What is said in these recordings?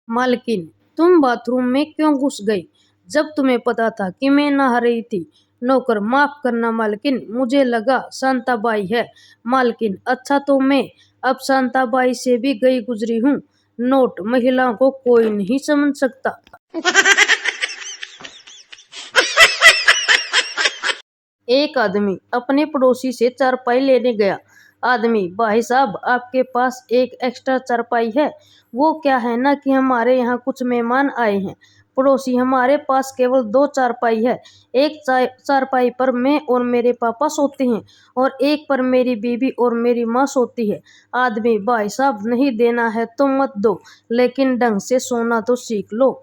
मालकिन, तुम बाथरूम में क्यों घुस गई जब तुम्हें पता था कि मैं नहा रही थी? नौकर, माफ करना मालकिन, मुझे लगा शांताबाई है। मालकिन, अच्छा तो मैं अब शांताबाई से भी गई गुजरी हूँ। नोट, महिलाओं को कोई नहीं समझ सकता। एक आदमी अपने पड़ोसी से चारपाई लेने गया। आदमी, भाई साहब, आपके पास एक एक्स्ट्रा चारपाई है? वो क्या है ना कि हमारे यहाँ कुछ मेहमान आए हैं। पड़ोसी, हमारे पास केवल 2 चारपाई है। एक चारपाई पर मैं और मेरे पापा सोते हैं और एक पर मेरी बीवी और मेरी माँ सोती है। आदमी, भाई साहब, नहीं देना है तो मत दो, लेकिन ढंग से सोना तो सीख लो।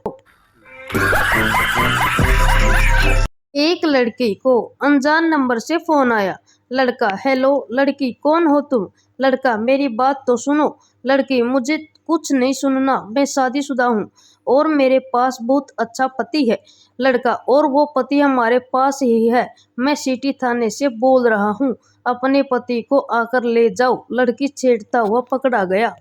एक लड़की को अनजान नंबर से फोन आया। लड़का, हेलो। लड़की, कौन हो तुम? लड़का, मेरी बात तो सुनो। लड़की, मुझे कुछ नहीं सुनना, मैं शादीशुदा हूँ और मेरे पास बहुत अच्छा पति है। लड़का, और वो पति हमारे पास ही है, मैं सिटी थाने से बोल रहा हूँ, अपने पति को आकर ले जाओ। लड़की छेड़ता हुआ पकड़ा गया।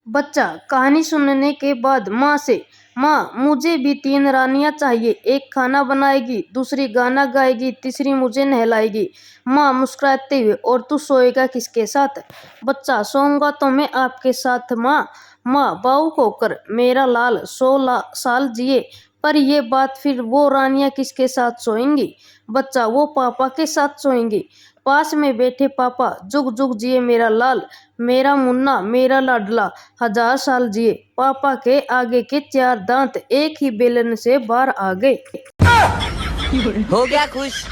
बच्चा कहानी सुनने के बाद माँ से, माँ, मुझे भी 3 रानियां चाहिए, एक खाना बनाएगी, दूसरी गाना गाएगी, तीसरी मुझे नहलाएगी। माँ मुस्कुराते हुए, और तू सोएगा किसके साथ? बच्चा, सोऊंगा तो मैं आपके साथ माँ। माँ भावुक होकर, मेरा लाल 100 साल जिए, पर ये बात फिर वो रानियां किसके साथ सोएंगी? बच्चा, वो पापा के साथ सोएंगी। पास में बैठे पापा, जुग जुग जिए मेरा लाल, मेरा मुन्ना, मेरा लाडला 1000 साल जिए। पापा के आगे के 4 दांत एक ही बेलन से बाहर आ गए। हो गया खुश।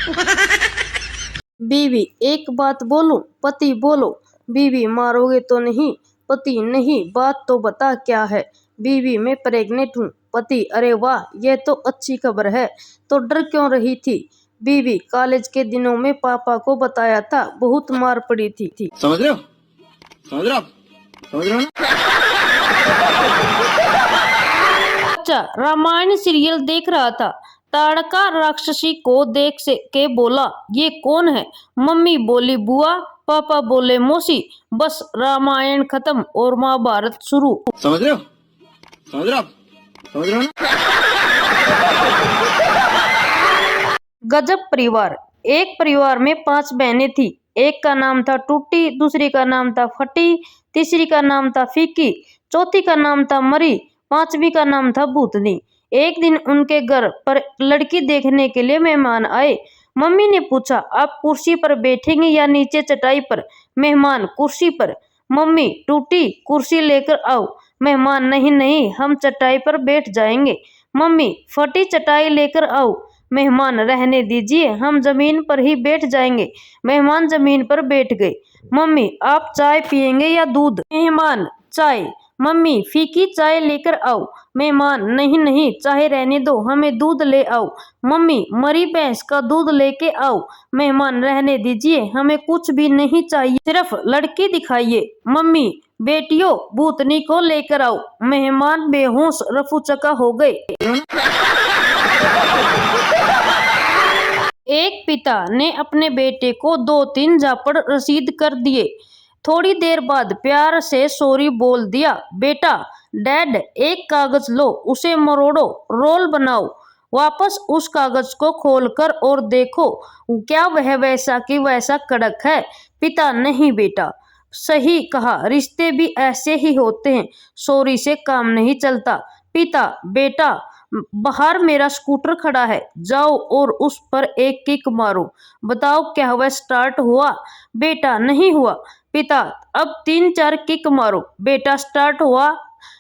बीवी, एक बात बोलूं? पति, बोलो। बीवी, मारोगे तो नहीं? पति, नहीं, बात तो बता क्या है? बीवी, मैं प्रेग्नेंट हूँ। पति, अरे वाह, ये तो अच्छी खबर है, तो डर क्यों रही थी? बीवी, कॉलेज के दिनों में पापा को बताया था, बहुत मार पड़ी थी। समझ रहे हो? समझ रहे हो? समझ रहे हो ना? बच्चा रामायण सीरियल देख रहा था। ताड़का राक्षसी को देख से के बोला, ये कौन है? मम्मी बोली, बुआ। पापा बोले, मौसी। बस रामायण खत्म और महाभारत शुरू। समझ रहे हो? समझ रहे हो? समझ रहे हो ना? गजब परिवार। एक परिवार में 5 बहनें थी। एक का नाम था टूटी, दूसरी का नाम था फटी, तीसरी का नाम था फीकी, चौथी का नाम था मरी, 5वीं का नाम था भूतनी। एक दिन उनके घर पर लड़की देखने के लिए मेहमान आए। मम्मी ने पूछा, आप कुर्सी पर बैठेंगे या नीचे चटाई पर? मेहमान, कुर्सी पर। मम्मी, टूटी, कुर्सी लेकर आओ। मेहमान, नहीं नहीं, हम चटाई पर बैठ जाएंगे। मम्मी, फटी, चटाई लेकर आओ। मेहमान, रहने दीजिए, हम जमीन पर ही बैठ जाएंगे। मेहमान जमीन पर बैठ गए। मम्मी, आप चाय पियेंगे या दूध? मेहमान, चाय। मम्मी, फीकी चाय लेकर आओ। मेहमान, नहीं नहीं, चाय रहने दो, हमें दूध ले आओ। मम्मी, मरी भैंस का दूध लेके आओ। मेहमान, रहने दीजिए, हमें कुछ भी नहीं चाहिए, सिर्फ लड़की दिखाइए। मम्मी, बेटियों, भूतनी को लेकर आओ। मेहमान बेहोश रफूचक्का हो गए। एक पिता ने अपने बेटे को 2-3 झापड़ रसीद कर दिए। थोड़ी देर बाद प्यार से सॉरी बोल दिया। बेटा, डैड, एक कागज लो, उसे मरोड़ो, रोल बनाओ, वापस उस कागज को खोलकर और देखो, क्या वह वैसा कि वैसा कड़क है? पिता, नहीं बेटा, सही कहा, रिश्ते भी ऐसे ही होते हैं, सॉरी से काम नहीं चलता। पिता, बेटा, बाहर मेरा स्कूटर खड़ा है, जाओ और उस पर एक किक मारो, बताओ क्या वह स्टार्ट हुआ? बेटा, नहीं हुआ। पिता, अब 3-4 किक मारो, बेटा स्टार्ट हुआ।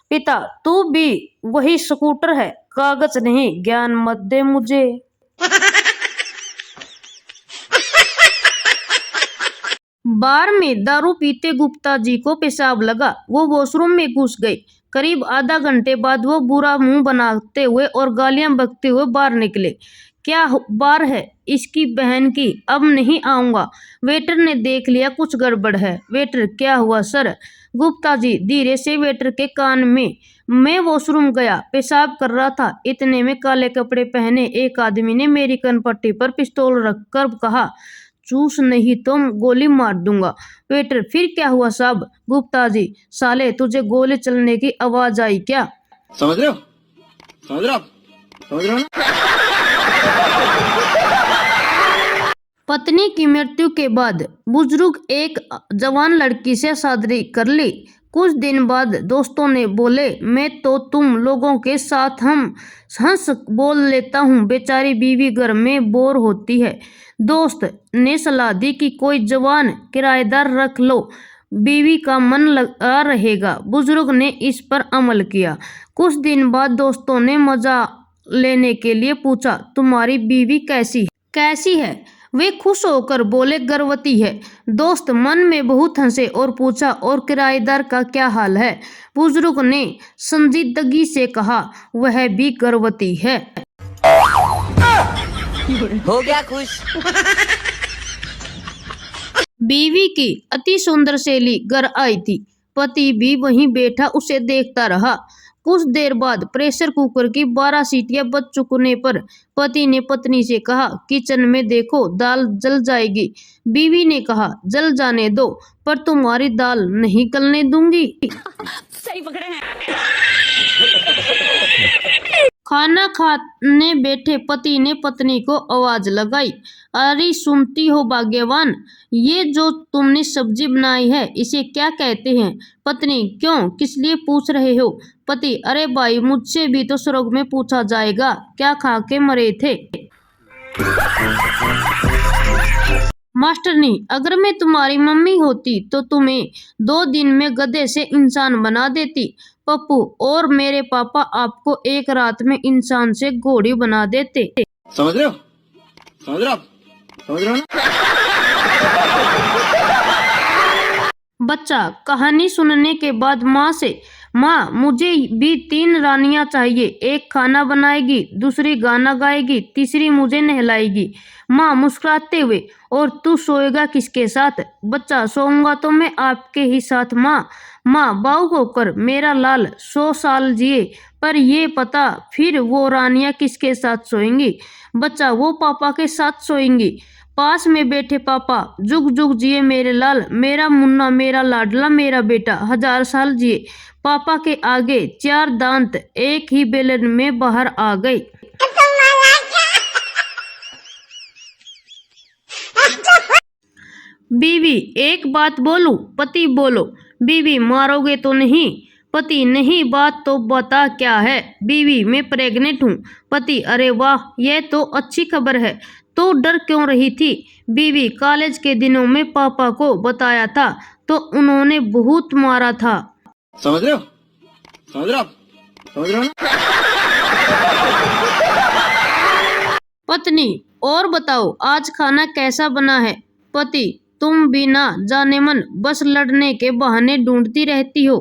पिता, तू भी वही स्कूटर है, कागज नहीं, ज्ञान मत दे मुझे। बार में दारू पीते गुप्ता जी को पेशाब लगा। वो वॉशरूम में घुस गए। करीब आधा घंटे बाद वो बुरा मुंह बनाते हुए और गालियां बकते हुए बाहर निकले। क्या बार है इसकी बहन की, अब नहीं आऊंगा। वेटर ने देख लिया कुछ गड़बड़ है। वेटर, क्या हुआ सर? गुप्ता जी धीरे से वेटर के कान में, मैं वॉशरूम गया, पेशाब कर रहा था, इतने में काले कपड़े पहने एक आदमी ने मेरी कनपट्टी पर पिस्तौल रखकर कहा, चूस नहीं तो गोली मार दूंगा। वेटर, फिर क्या हुआ साहब? गुप्ता जी, साले तुझे गोली चलने की आवाज आई क्या? समझ रहे हो? समझ रहे हो आप? समझ रहे हो ना? पत्नी की मृत्यु के बाद बुजुर्ग एक जवान लड़की से शादी कर ली। कुछ दिन बाद दोस्तों ने बोले, मैं तो तुम लोगों के साथ हम हंस बोल लेता हूँ, बेचारी बीवी घर में बोर होती है। दोस्त ने सलाह दी कि कोई जवान किराएदार रख लो, बीवी का मन लगा रहेगा। बुजुर्ग ने इस पर अमल किया। कुछ दिन बाद दोस्तों ने मजा लेने के लिए पूछा, तुम्हारी बीवी कैसी है? वे खुश होकर बोले, गर्भवती है। दोस्त मन में बहुत हंसे और पूछा, और किराएदार का क्या हाल है? बुजुर्ग ने संजीदगी से कहा, वह भी गर्भवती है। हो गया खुश। बीवी की अति सुंदर सहेली घर आई थी। पति भी वहीं बैठा उसे देखता रहा। कुछ देर बाद प्रेशर कुकर की 12 सीटियां बज चुकने पर पति ने पत्नी से कहा, किचन में देखो, दाल जल जाएगी। बीवी ने कहा, जल जाने दो, पर तुम्हारी दाल नहीं गलने दूंगी। सही पकड़े हैं। खाना खाने बैठे पति ने पत्नी को आवाज लगाई, अरे सुनती हो भाग्यवान, ये जो तुमने सब्जी बनाई है इसे क्या कहते हैं? पत्नी, क्यों, किस लिए पूछ रहे हो? पति, अरे भाई, मुझसे भी तो स्वर्ग में पूछा जाएगा, क्या खा के मरे थे? मास्टरनी, अगर मैं तुम्हारी मम्मी होती तो तुम्हें 2 दिन में गधे से इंसान बना देती। पप्पू, और मेरे पापा आपको एक रात में इंसान से घोड़ी बना देते। समझ रहे हो? समझ रहे हो आप? समझ रहे हो ना? बच्चा कहानी सुनने के बाद माँ से, माँ मुझे भी 3 रानियां चाहिए, एक खाना बनाएगी, दूसरी गाना गाएगी, तीसरी मुझे नहलाएगी। माँ मुस्कुराते हुए, और तू सोएगा किसके साथ? बच्चा, सोऊंगा तो मैं आपके ही साथ माँ। माँ भावुक होकर, मेरा लाल 100 साल जिए, पर ये पता फिर वो रानियां किसके साथ सोएंगी? बच्चा, वो पापा के साथ सोएंगी। पास में बैठे पापा, जुग जुग जिए मेरे लाल, मेरा मुन्ना, मेरा लाडला, मेरा बेटा 1000 साल जिए। पापा के आगे 4 दांत एक ही बेलन में बाहर आ गए। बीवी, एक बात बोलूं? पति, बोलो। बीवी, मारोगे तो नहीं? पति, नहीं, बात तो बता क्या है? बीवी, मैं प्रेग्नेंट हूँ। पति, अरे वाह, यह तो अच्छी खबर है, तो डर क्यों रही थी? बीवी, कॉलेज के दिनों में पापा को बताया था तो उन्होंने बहुत मारा था। समझ रहे हो? समझ रहे हो आप? समझ रहे हो ना? पत्नी, और बताओ आज खाना कैसा बना है? पति, तुम भी ना जाने मन बस लड़ने के बहाने ढूंढती रहती हो।